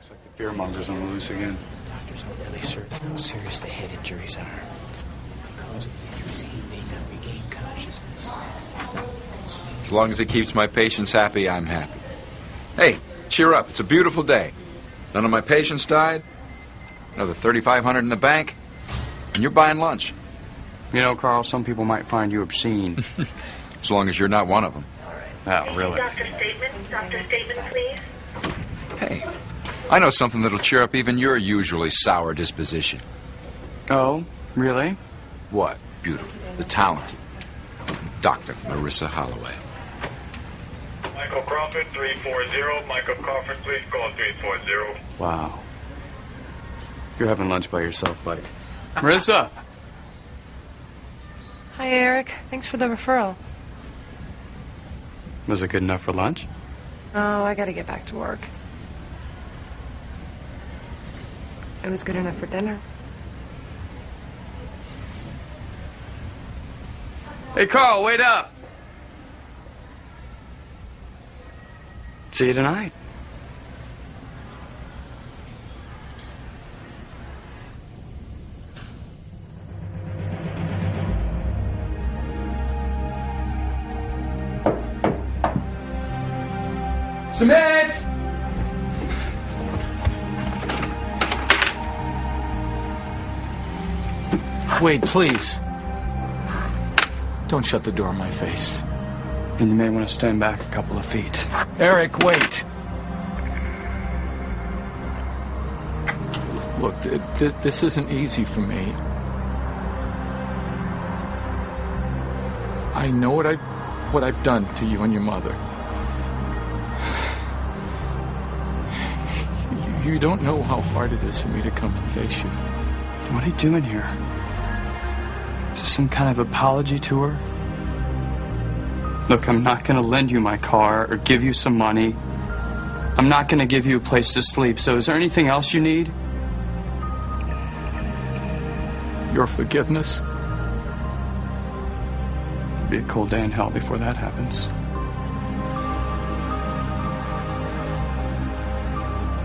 Looks like the fear-monger's on the loose again. Doctors aren't really certain how serious the head injuries are. Because of the injuries, he may not regain consciousness. As long as it keeps my patients happy, I'm happy. Hey, cheer up. It's a beautiful day. None of my patients died. Another $3,500 in the bank. And you're buying lunch. You know, Carl, some people might find you obscene. As long as you're not one of them. Oh, really? Dr. Statement, please. Hey, I know something that'll cheer up even your usually sour disposition. Oh, really? What? Beautiful. The talented Dr. Marissa Holloway. Michael Crawford, 340. Michael Crawford, please call 340. Wow. You're having lunch by yourself, buddy. Marissa! Hi, Eric. Thanks for the referral. Was it good enough for lunch? Oh, I gotta get back to work. It was good enough for dinner. Hey, Carl, wait up! See you tonight. Cement! Wait, please. Don't shut the door in my face. Then you may want to stand back a couple of feet. Eric, wait. Look, this isn't easy for me. I know what I've done to you and your mother. You don't know how hard it is for me to come and face you. What are you doing here? Is this some kind of apology tour? Look, I'm not going to lend you my car or give you some money. I'm not going to give you a place to sleep. So is there anything else you need? Your forgiveness? It'll be a cold day in hell before that happens.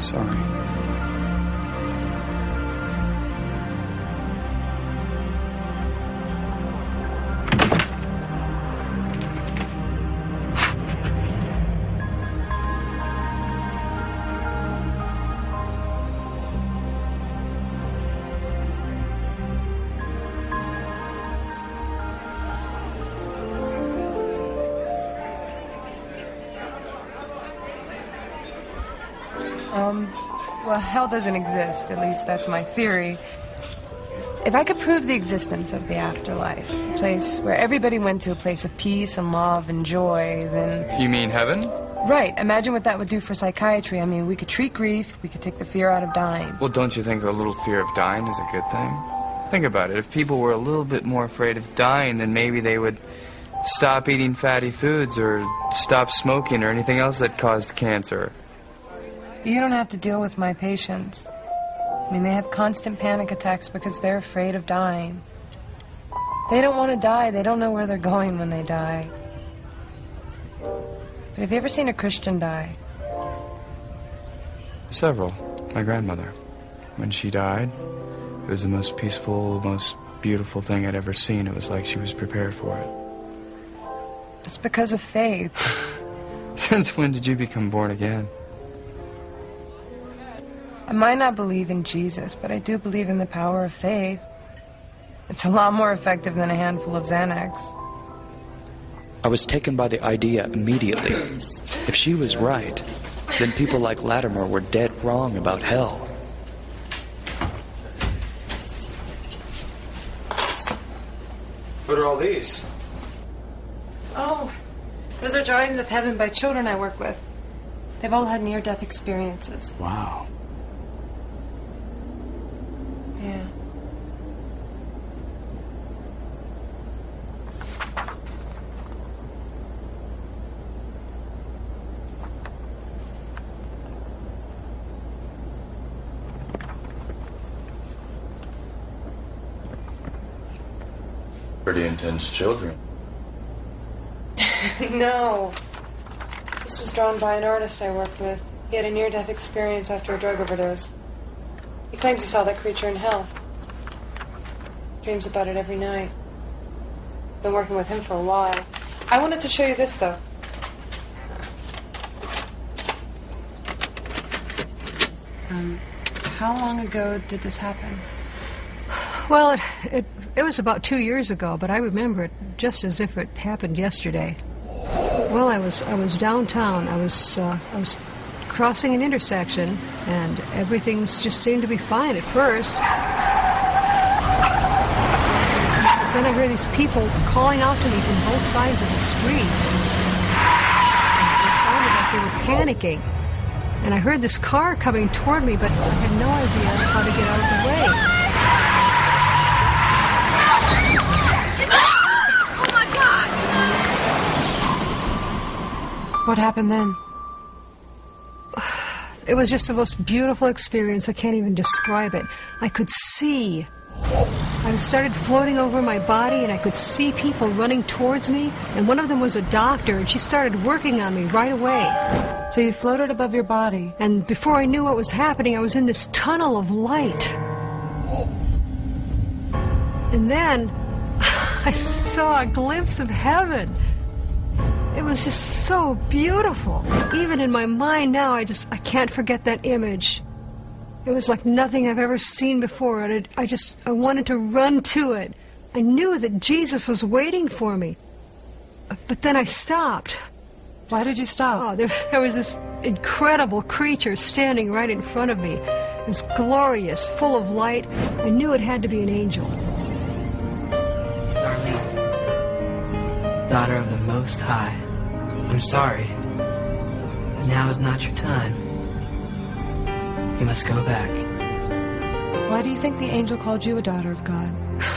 Sorry. Well, hell doesn't exist. At least that's my theory. If I could prove the existence of the afterlife, a place where everybody went to a place of peace and love and joy, then... You mean heaven? Right. Imagine what that would do for psychiatry. I mean, we could treat grief, we could take the fear out of dying. Well, don't you think a little fear of dying is a good thing? Think about it. If people were a little bit more afraid of dying, then maybe they would stop eating fatty foods or stop smoking or anything else that caused cancer. You don't have to deal with my patients. I mean, they have constant panic attacks because they're afraid of dying. They don't want to die. They don't know where they're going when they die. But have you ever seen a Christian die? Several. My grandmother. When she died, it was the most peaceful, most beautiful thing I'd ever seen. It was like she was prepared for it. It's because of faith. Since when did you become born again? I might not believe in Jesus, but I do believe in the power of faith. It's a lot more effective than a handful of Xanax. I was taken by the idea immediately. If she was right, then people like Latimer were dead wrong about hell. What are all these? Oh, those are drawings of heaven by children I work with. They've all had near-death experiences. Wow. Yeah. Pretty intense children. No. This was drawn by an artist I worked with. He had a near-death experience after a drug overdose. He claims he saw that creature in hell. Dreams about it every night. Been working with him for a while. I wanted to show you this, though. How long ago did this happen? Well, it was about 2 years ago, but I remember it just as if it happened yesterday. Well, I was downtown. I was crossing an intersection, and everything just seemed to be fine at first. But then I heard these people calling out to me from both sides of the street. It sounded like they were panicking. And I heard this car coming toward me, but I had no idea how to get out of the way. Oh my gosh! What happened then? It was just the most beautiful experience. I can't even describe it. I could see. I started floating over my body, and I could see people running towards me. And one of them was a doctor, and she started working on me right away. So you floated above your body. And before I knew what was happening, I was in this tunnel of light. And then I saw a glimpse of heaven. It was just so beautiful. Even in my mind now, I can't forget that image. It was like nothing I've ever seen before, and I wanted to run to it. I knew that Jesus was waiting for me. But then I stopped. Why did you stop? Oh, there was this incredible creature standing right in front of me. It was glorious, full of light. I knew it had to be an angel. Darlene, daughter of the Most High, I'm sorry, but now is not your time. You must go back. Why do you think the angel called you a daughter of God?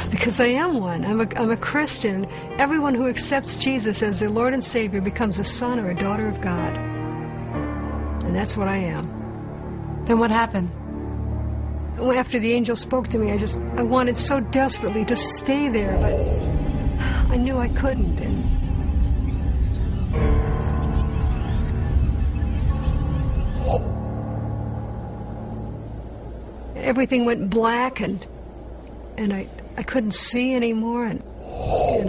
Because I am one. I'm a Christian. Everyone who accepts Jesus as their Lord and Savior becomes a son or a daughter of God. And that's what I am. Then what happened? After the angel spoke to me, I wanted so desperately to stay there, but I knew I couldn't. And everything went black, and I couldn't see anymore, and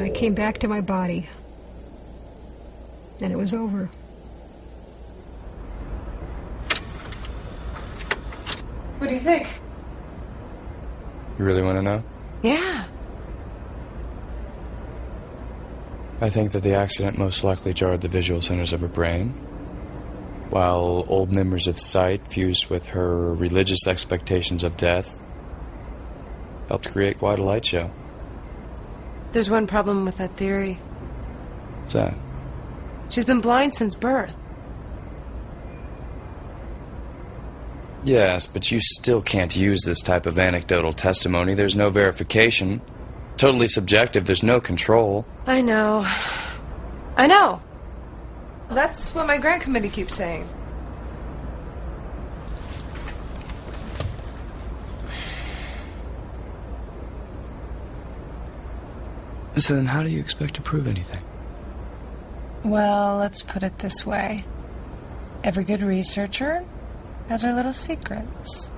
I came back to my body, and it was over. What do you think? You really want to know? Yeah. I think that the accident most likely jarred the visual centers of her brain, while old memories of sight fused with her religious expectations of death helped create quite a light show. There's one problem with that theory. What's that? She's been blind since birth. Yes, but you still can't use this type of anecdotal testimony. There's no verification. Totally subjective. There's no control. I know. I know. That's what my grant committee keeps saying. So then how do you expect to prove anything? Well, let's put it this way. Every good researcher has her little secrets.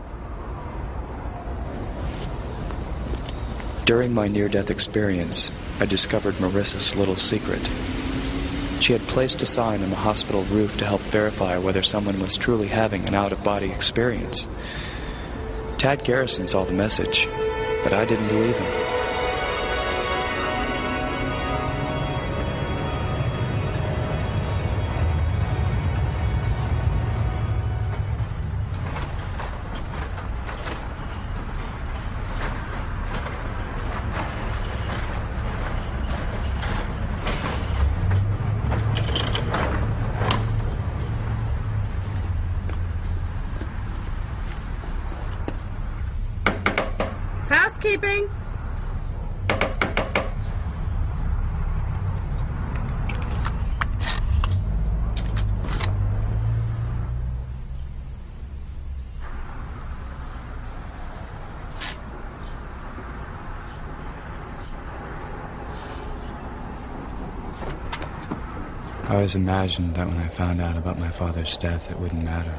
During my near-death experience, I discovered Marissa's little secret. She had placed a sign on the hospital roof to help verify whether someone was truly having an out-of-body experience. Tad Garrison saw the message, but I didn't believe him. Housekeeping. I always imagined that when I found out about my father's death, it wouldn't matter.